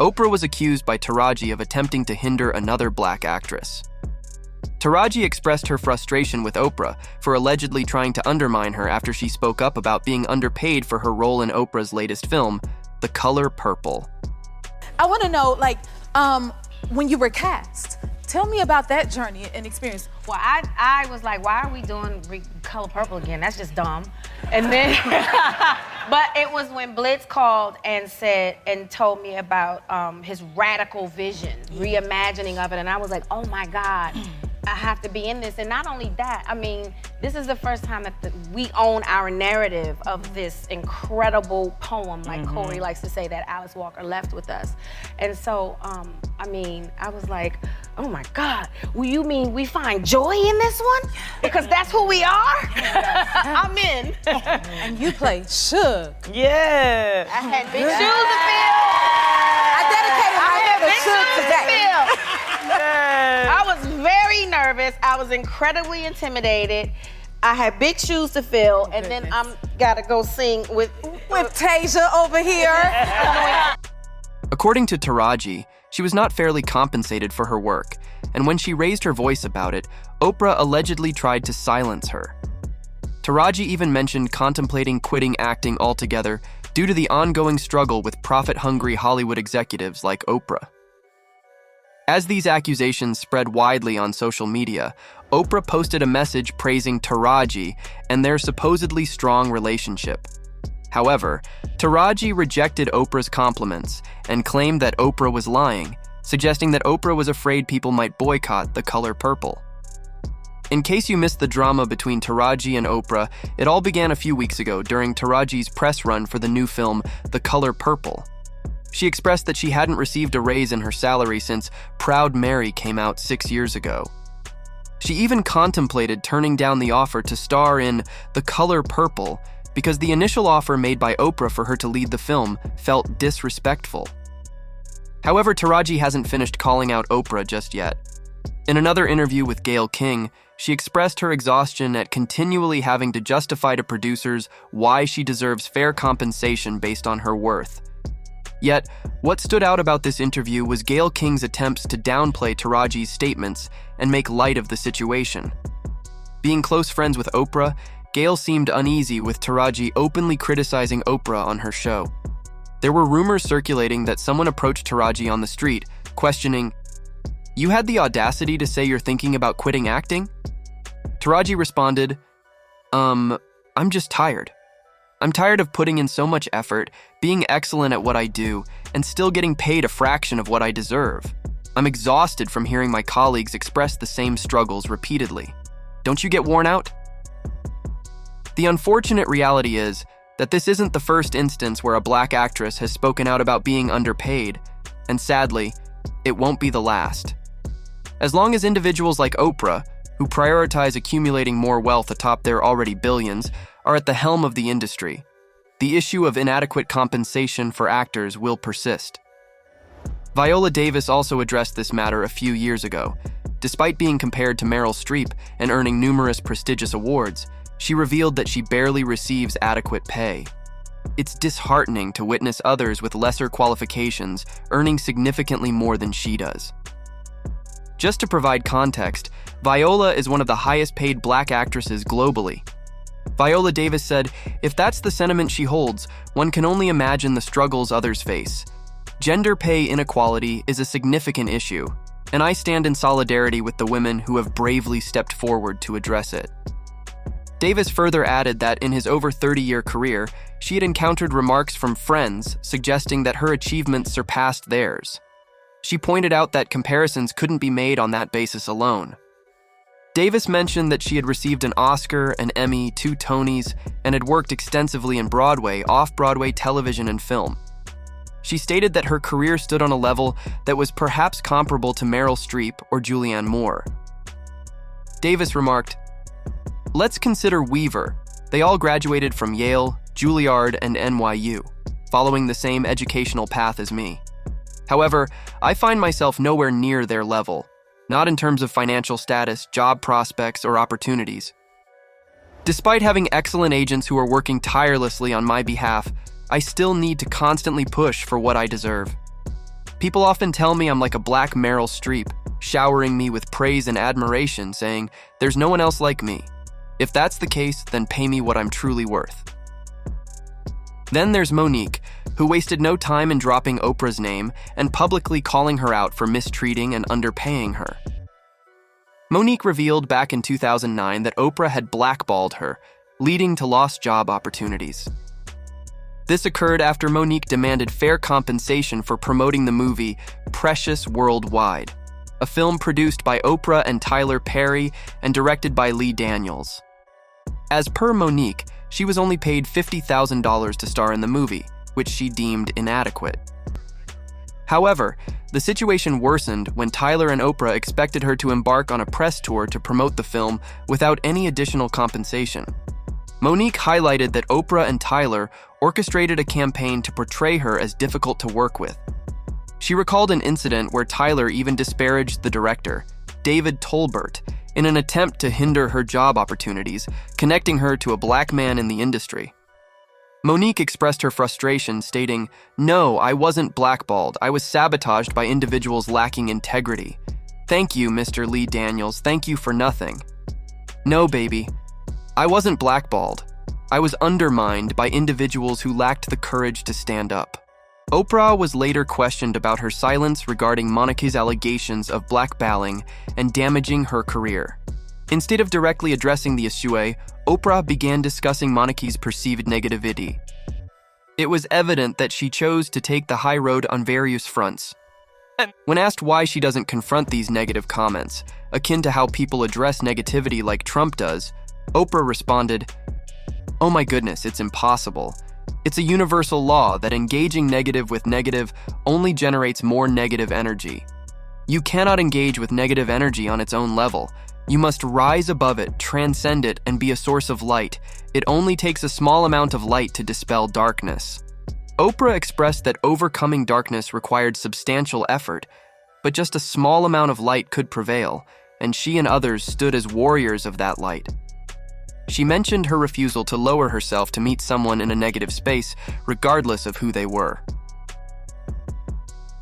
Oprah was accused by Taraji of attempting to hinder another black actress. Taraji expressed her frustration with Oprah for allegedly trying to undermine her after she spoke up about being underpaid for her role in Oprah's latest film, The Color Purple. I want to know, when you were cast, tell me about that journey and experience. Well, I was like, why are we doing Color Purple again? That's just dumb. And then, but it was when Blitz called and told me about his radical vision, reimagining of it, and I was like, oh my God, I have to be in this. And not only that, I mean, this is the first time that we own our narrative of this incredible poem, like Corey likes to say, that Alice Walker left with us. And so, I mean, I was like, oh my God, well, you mean we find joy in this one? Because that's who we are? I'm in. And you play Suge. Yeah. I had big shoes to fill. I dedicated my Suge today. I was very nervous. I was incredibly intimidated. I had big shoes to fill, and then I'm gotta go sing with Tasia over here. According to Taraji, she was not fairly compensated for her work, and when she raised her voice about it, Oprah allegedly tried to silence her. Taraji even mentioned contemplating quitting acting altogether due to the ongoing struggle with profit-hungry Hollywood executives like Oprah. As these accusations spread widely on social media, Oprah posted a message praising Taraji and their supposedly strong relationship. However, Taraji rejected Oprah's compliments and claimed that Oprah was lying, suggesting that Oprah was afraid people might boycott The Color Purple. In case you missed the drama between Taraji and Oprah, it all began a few weeks ago during Taraji's press run for the new film, The Color Purple. She expressed that she hadn't received a raise in her salary since Proud Mary came out 6 years ago. She even contemplated turning down the offer to star in The Color Purple because the initial offer made by Oprah for her to lead the film felt disrespectful. However, Taraji hasn't finished calling out Oprah just yet. In another interview with Gayle King, she expressed her exhaustion at continually having to justify to producers why she deserves fair compensation based on her worth. Yet, what stood out about this interview was Gayle King's attempts to downplay Taraji's statements and make light of the situation. Being close friends with Oprah, Gayle seemed uneasy with Taraji openly criticizing Oprah on her show. There were rumors circulating that someone approached Taraji on the street, questioning, "You had the audacity to say you're thinking about quitting acting?" Taraji responded, I'm just tired. I'm tired of putting in so much effort, being excellent at what I do, and still getting paid a fraction of what I deserve. I'm exhausted from hearing my colleagues express the same struggles repeatedly. Don't you get worn out? The unfortunate reality is that this isn't the first instance where a black actress has spoken out about being underpaid, and sadly, it won't be the last. As long as individuals like Oprah, who prioritize accumulating more wealth atop their already billions, are at the helm of the industry, the issue of inadequate compensation for actors will persist. Viola Davis also addressed this matter a few years ago. Despite being compared to Meryl Streep and earning numerous prestigious awards, she revealed that she barely receives adequate pay. It's disheartening to witness others with lesser qualifications earning significantly more than she does. Just to provide context, Viola is one of the highest paid black actresses globally. Viola Davis said, "If that's the sentiment she holds, one can only imagine the struggles others face. Gender pay inequality is a significant issue, and I stand in solidarity with the women who have bravely stepped forward to address it." Davis further added that in his over 30-year career, she had encountered remarks from friends suggesting that her achievements surpassed theirs. She pointed out that comparisons couldn't be made on that basis alone. Davis mentioned that she had received an Oscar, an Emmy, 2 Tonys, and had worked extensively in Broadway, off-Broadway television, and film. She stated that her career stood on a level that was perhaps comparable to Meryl Streep or Julianne Moore. Davis remarked, "Let's consider Weaver. They all graduated from Yale, Juilliard, and NYU, following the same educational path as me. However, I find myself nowhere near their level, not in terms of financial status, job prospects, or opportunities. Despite having excellent agents who are working tirelessly on my behalf, I still need to constantly push for what I deserve." People often tell me I'm like a black Meryl Streep, showering me with praise and admiration, saying, "There's no one else like me." If that's the case, then pay me what I'm truly worth. Then there's Monique, who wasted no time in dropping Oprah's name and publicly calling her out for mistreating and underpaying her. Monique revealed back in 2009 that Oprah had blackballed her, leading to lost job opportunities. This occurred after Monique demanded fair compensation for promoting the movie Precious Worldwide, a film produced by Oprah and Tyler Perry and directed by Lee Daniels. As per Monique, she was only paid $50,000 to star in the movie, which she deemed inadequate. However, the situation worsened when Tyler and Oprah expected her to embark on a press tour to promote the film without any additional compensation. Monique highlighted that Oprah and Tyler orchestrated a campaign to portray her as difficult to work with. She recalled an incident where Tyler even disparaged the director, David Tolbert, in an attempt to hinder her job opportunities, connecting her to a black man in the industry. Monique expressed her frustration, stating, "No, I wasn't blackballed. I was sabotaged by individuals lacking integrity. Thank you, Mr. Lee Daniels. Thank you for nothing. No, baby. I wasn't blackballed. I was undermined by individuals who lacked the courage to stand up." Oprah was later questioned about her silence regarding Monique's allegations of blackballing and damaging her career. Instead of directly addressing the issue, Oprah began discussing Monique's perceived negativity. It was evident that she chose to take the high road on various fronts. When asked why she doesn't confront these negative comments, akin to how people address negativity like Trump does, Oprah responded, "Oh my goodness, it's impossible. It's a universal law that engaging negative with negative only generates more negative energy. You cannot engage with negative energy on its own level. You must rise above it, transcend it, and be a source of light. It only takes a small amount of light to dispel darkness." Oprah expressed that overcoming darkness required substantial effort, but just a small amount of light could prevail, and she and others stood as warriors of that light. She mentioned her refusal to lower herself to meet someone in a negative space, regardless of who they were.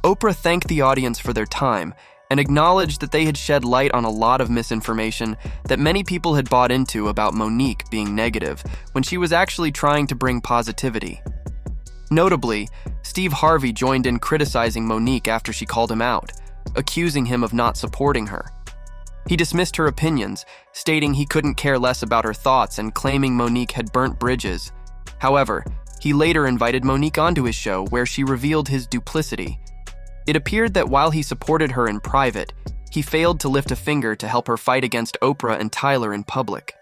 Oprah thanked the audience for their time and acknowledged that they had shed light on a lot of misinformation that many people had bought into about Monique being negative when she was actually trying to bring positivity. Notably, Steve Harvey joined in criticizing Monique after she called him out, accusing him of not supporting her. He dismissed her opinions, stating he couldn't care less about her thoughts and claiming Monique had burnt bridges. However, he later invited Monique onto his show where she revealed his duplicity. It appeared that while he supported her in private, he failed to lift a finger to help her fight against Oprah and Tyler in public.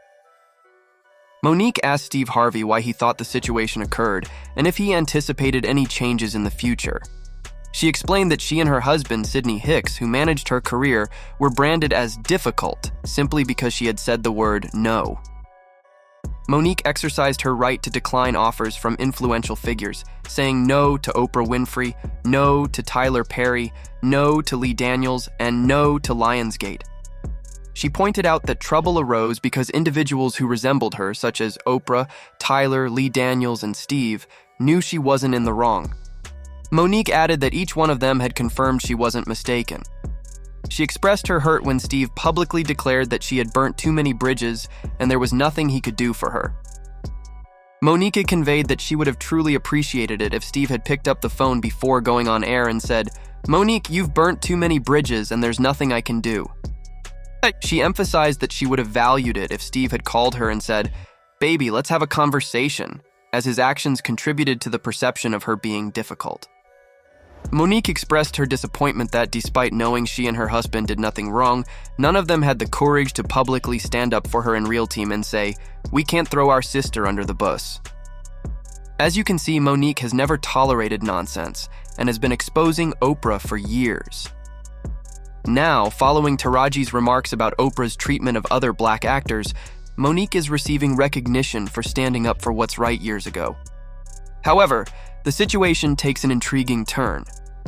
Monique asked Steve Harvey why he thought the situation occurred and if he anticipated any changes in the future. She explained that she and her husband, Sidney Hicks, who managed her career, were branded as difficult simply because she had said the word no. Monique exercised her right to decline offers from influential figures, saying no to Oprah Winfrey, no to Tyler Perry, no to Lee Daniels, and no to Lionsgate. She pointed out that trouble arose because individuals who resembled her, such as Oprah, Tyler, Lee Daniels, and Steve, knew she wasn't in the wrong. Monique added that each one of them had confirmed she wasn't mistaken. She expressed her hurt when Steve publicly declared that she had burnt too many bridges and there was nothing he could do for her. Monique conveyed that she would have truly appreciated it if Steve had picked up the phone before going on air and said, "Monique, you've burnt too many bridges and there's nothing I can do." She emphasized that she would have valued it if Steve had called her and said, "Baby, let's have a conversation," as his actions contributed to the perception of her being difficult. Monique expressed her disappointment that despite knowing she and her husband did nothing wrong, none of them had the courage to publicly stand up for her in real time and say, "We can't throw our sister under the bus." As you can see, Monique has never tolerated nonsense and has been exposing Oprah for years. Now, following Taraji's remarks about Oprah's treatment of other black actors, Monique is receiving recognition for standing up for what's right years ago. However, the situation takes an intriguing turn.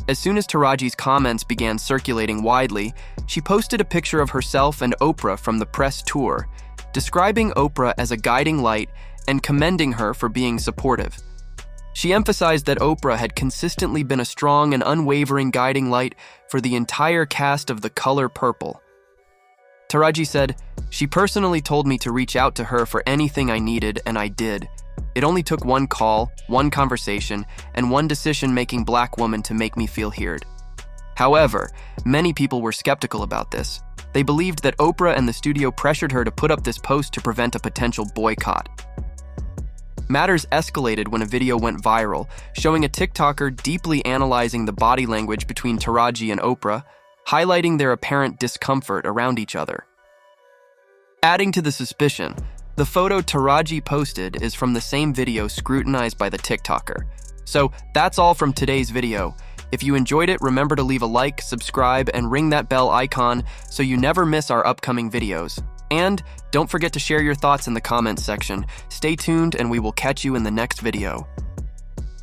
As soon as Taraji's comments began circulating widely, she posted a picture of herself and Oprah from the press tour, describing Oprah as a guiding light and commending her for being supportive. She emphasized that Oprah had consistently been a strong and unwavering guiding light for the entire cast of The Color Purple. Taraji said, "She personally told me to reach out to her for anything I needed, and I did. It only took one call, one conversation, and one decision-making Black woman to make me feel heard." However, many people were skeptical about this. They believed that Oprah and the studio pressured her to put up this post to prevent a potential boycott. Matters escalated when a video went viral, showing a TikToker deeply analyzing the body language between Taraji and Oprah, highlighting their apparent discomfort around each other. Adding to the suspicion, the photo Taraji posted is from the same video scrutinized by the TikToker. So that's all from today's video. If you enjoyed it, remember to leave a like, subscribe, and ring that bell icon so you never miss our upcoming videos. And don't forget to share your thoughts in the comments section. Stay tuned and we will catch you in the next video.